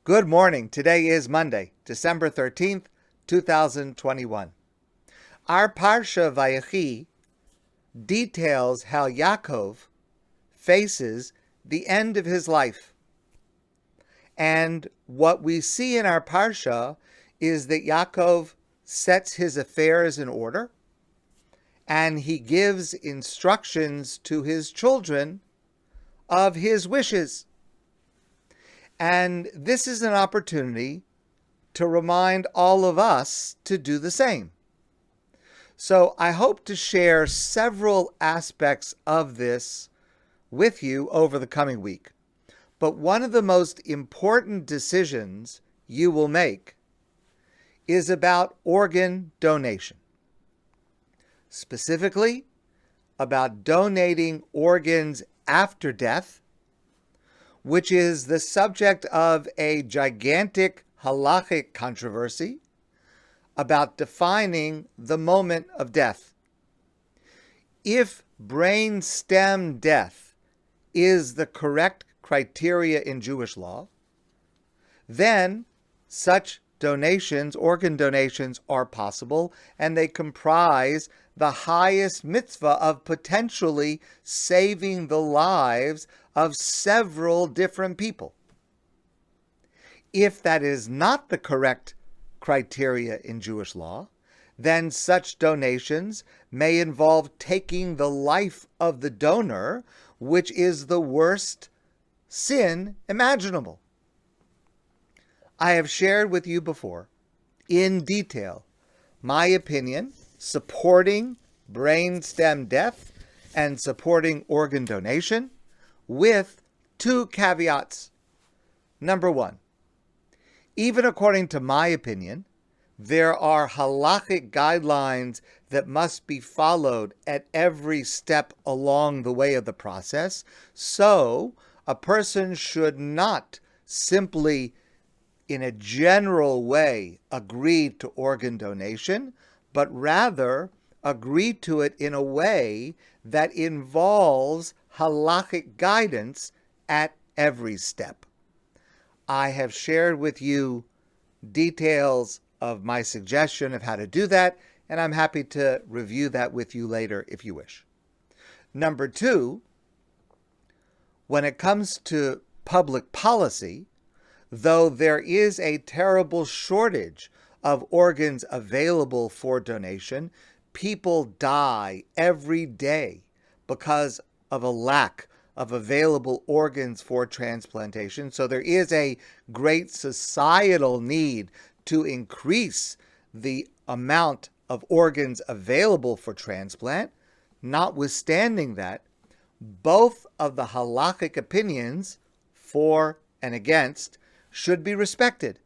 Good morning. Today is Monday, December 13th, 2021. Our Parsha Vayechi details how Yaakov faces the end of his life. And what we see in our Parsha is that Yaakov sets his affairs in order and he gives instructions to his children of his wishes. And this is an opportunity to remind all of us to do the same. So I hope to share several aspects of this with you over the coming week. But one of the most important decisions you will make is about organ donation. Specifically, about donating organs after death, which is the subject of a gigantic halachic controversy about defining the moment of death. If brain stem death is the correct criteria in Jewish law, then such donations, organ donations, are possible, and they comprise the highest mitzvah of potentially saving the lives of several different people. If that is not the correct criteria in Jewish law, then such donations may involve taking the life of the donor, which is the worst sin imaginable. I have shared with you before, in detail, my opinion supporting brain stem death and supporting organ donation with two caveats. Number one, even according to my opinion, there are halachic guidelines that must be followed at every step along the way of the process, so a person should not simply in a general way agree to organ donation, but rather agree to it in a way that involves halachic guidance at every step. I have shared with you details of my suggestion of how to do that, and I'm happy to review that with you later if you wish. Number two, when it comes to public policy, though there is a terrible shortage of organs available for donation, people die every day because of a lack of available organs for transplantation. So there is a great societal need to increase the amount of organs available for transplant. Notwithstanding that, both of the halachic opinions, for and against, should be respected,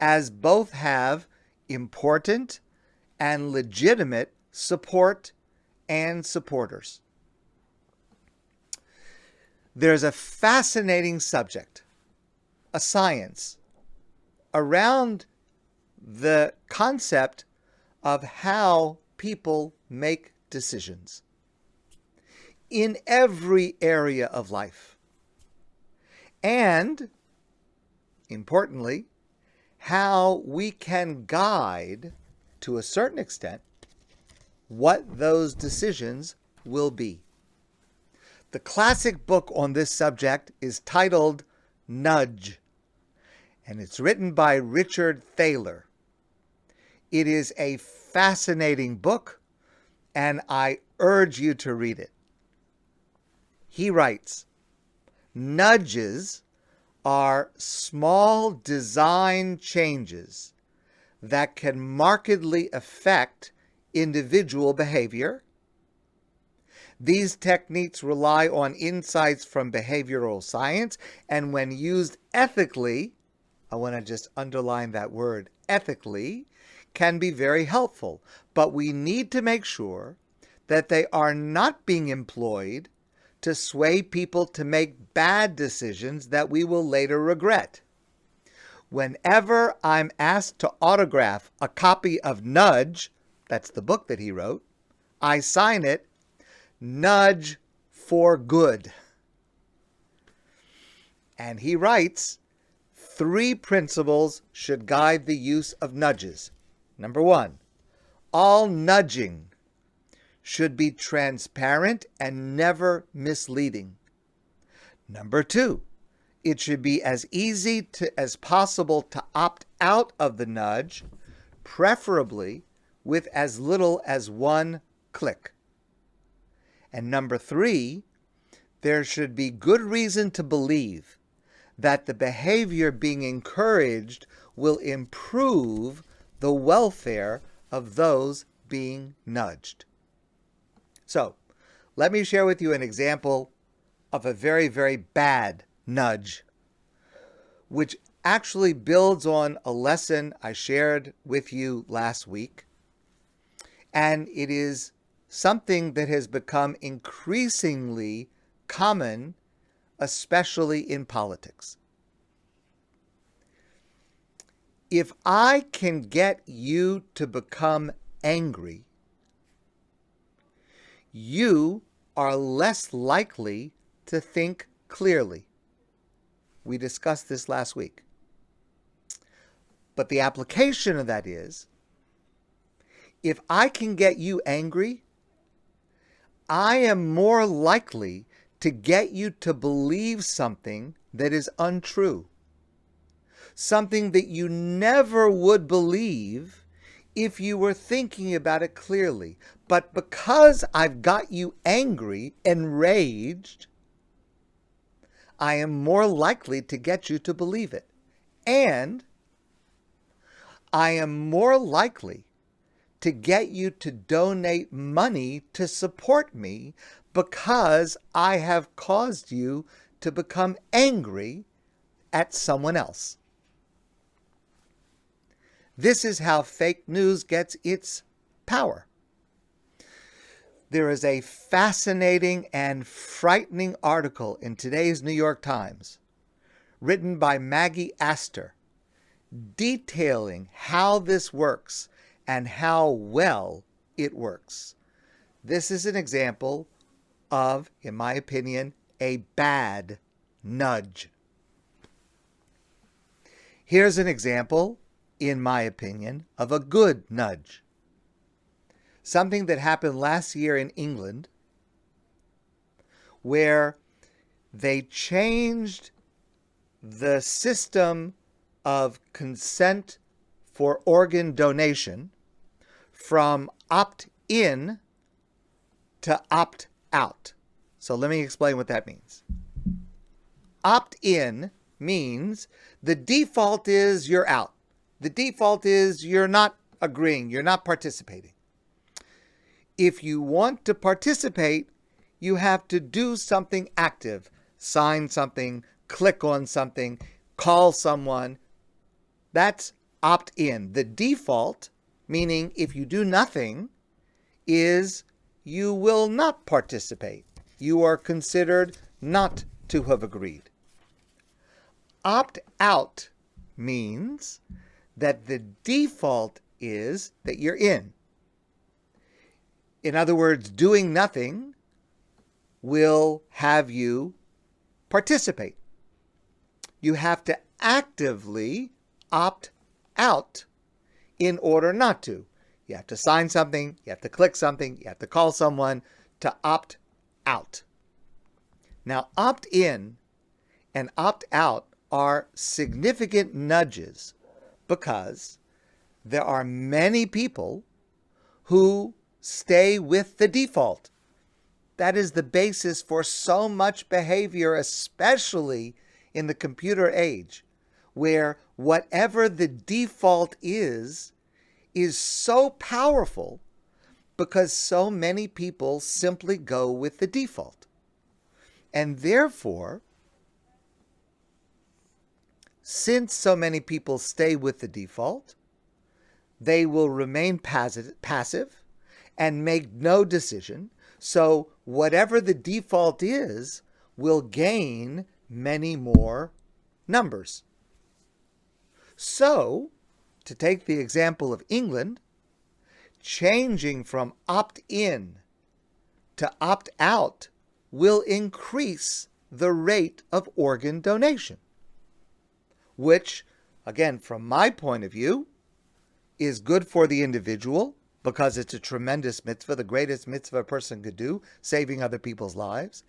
as both have important and legitimate support and supporters. There's a fascinating subject, a science, around the concept of how people make decisions in every area of life. And importantly, how we can guide, to a certain extent, what those decisions will be. The classic book on this subject is titled Nudge, and it's written by Richard Thaler. It is a fascinating book, and I urge you to read it. He writes, nudges are small design changes that can markedly affect individual behavior. These techniques rely on insights from behavioral science, and when used ethically, I want to just underline that word, ethically, can be very helpful. But we need to make sure that they are not being employed to sway people to make bad decisions that we will later regret. Whenever I'm asked to autograph a copy of Nudge, that's the book that he wrote, I sign it, Nudge for Good. And he writes, 3 principles should guide the use of nudges. Number 1, all nudging should be transparent and never misleading. Number 2, it should be as easy as possible to opt out of the nudge, preferably with as little as 1 click. And number 3, there should be good reason to believe that the behavior being encouraged will improve the welfare of those being nudged. So, let me share with you an example of a very, very bad nudge, which actually builds on a lesson I shared with you last week. And it is something that has become increasingly common, especially in politics. If I can get you to become angry, you are less likely to think clearly. We discussed this last week. But the application of that is, if I can get you angry, I am more likely to get you to believe something that is untrue. Something that you never would believe if you were thinking about it clearly. But because I've got you angry, enraged, I am more likely to get you to believe it. And I am more likely to get you to donate money to support me because I have caused you to become angry at someone else. This is how fake news gets its power. There is a fascinating and frightening article in today's New York Times, written by Maggie Astor, detailing how this works and how well it works. This is an example of, in my opinion, a bad nudge. Here's an example, in my opinion, of a good nudge. Something that happened last year in England, where they changed the system of consent for organ donation from opt-in to opt-out. So let me explain what that means. Opt-in means the default is you're out. The default is you're not agreeing, you're not participating. If you want to participate, you have to do something active. Sign something, click on something, call someone. That's opt-in. The default, meaning if you do nothing, is you will not participate. You are considered not to have agreed. Opt-out means that the default is that you're in. In other words, doing nothing will have you participate. You have to actively opt out in order not to. You have to sign something, you have to click something, you have to call someone to opt out. Now, opt-in and opt-out are significant nudges because there are many people who stay with the default. That is the basis for so much behavior, especially in the computer age, where whatever the default is so powerful because so many people simply go with the default. And therefore, since so many people stay with the default, they will remain passive and make no decision. So whatever the default is will gain many more numbers. So, to take the example of England, changing from opt-in to opt-out will increase the rate of organ donation. which, again, from my point of view, is good for the individual because it's a tremendous mitzvah, the greatest mitzvah a person could do, saving other people's lives.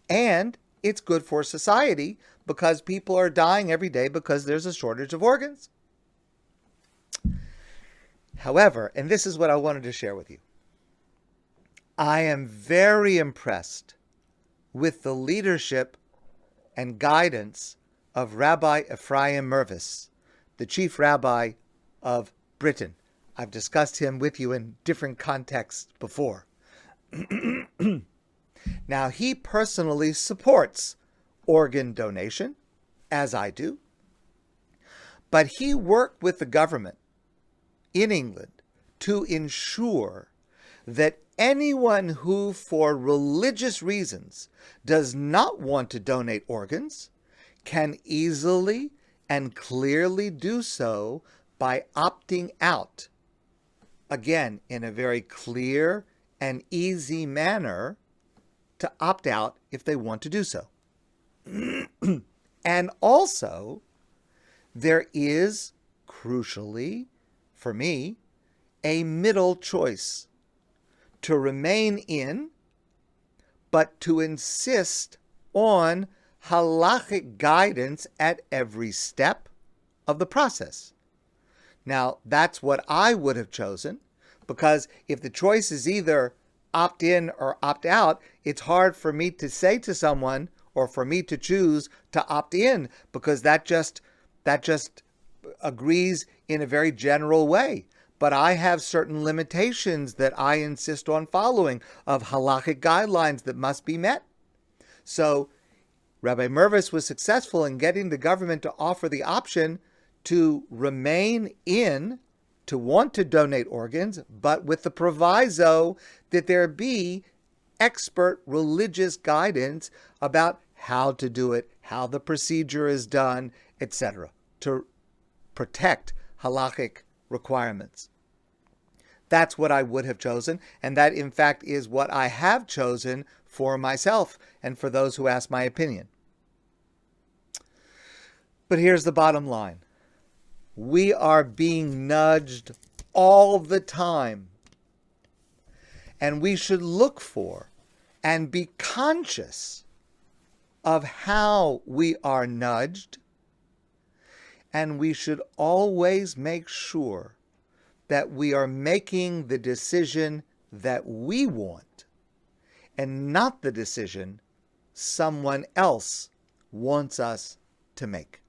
And it's good for society because people are dying every day because there's a shortage of organs. However, and this is what I wanted to share with you, I am very impressed with the leadership and guidance of Rabbi Ephraim Mervis, the chief rabbi of Britain. I've discussed him with you in different contexts before. Now, he personally supports organ donation, as I do, but he worked with the government in England to ensure that anyone who, for religious reasons, does not want to donate organs can easily and clearly do so by opting out, again, in a very clear and easy manner, to opt out if they want to do so. And also, there is, crucially, for me, a middle choice to remain in, but to insist on halachic guidance at every step of the process. Now, that's what I would have chosen, because if the choice is either opt in or opt out, it's hard for me to say to someone, or for me to choose to opt in, because that just agrees in a very general way. But I have certain limitations that I insist on following of halachic guidelines that must be met. So Rabbi Mervis was successful in getting the government to offer the option to remain in, to want to donate organs, but with the proviso that there be expert religious guidance about how to do it, how the procedure is done, etc., to protect halachic requirements. That's what I would have chosen, and that in fact is what I have chosen for myself and for those who ask my opinion. But here's the bottom line. We are being nudged all the time, and we should look for and be conscious of how we are nudged, and we should always make sure that we are making the decision that we want and not the decision someone else wants us to make.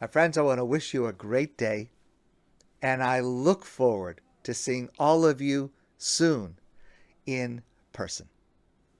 My friends, I want to wish you a great day, and I look forward to seeing all of you soon in person.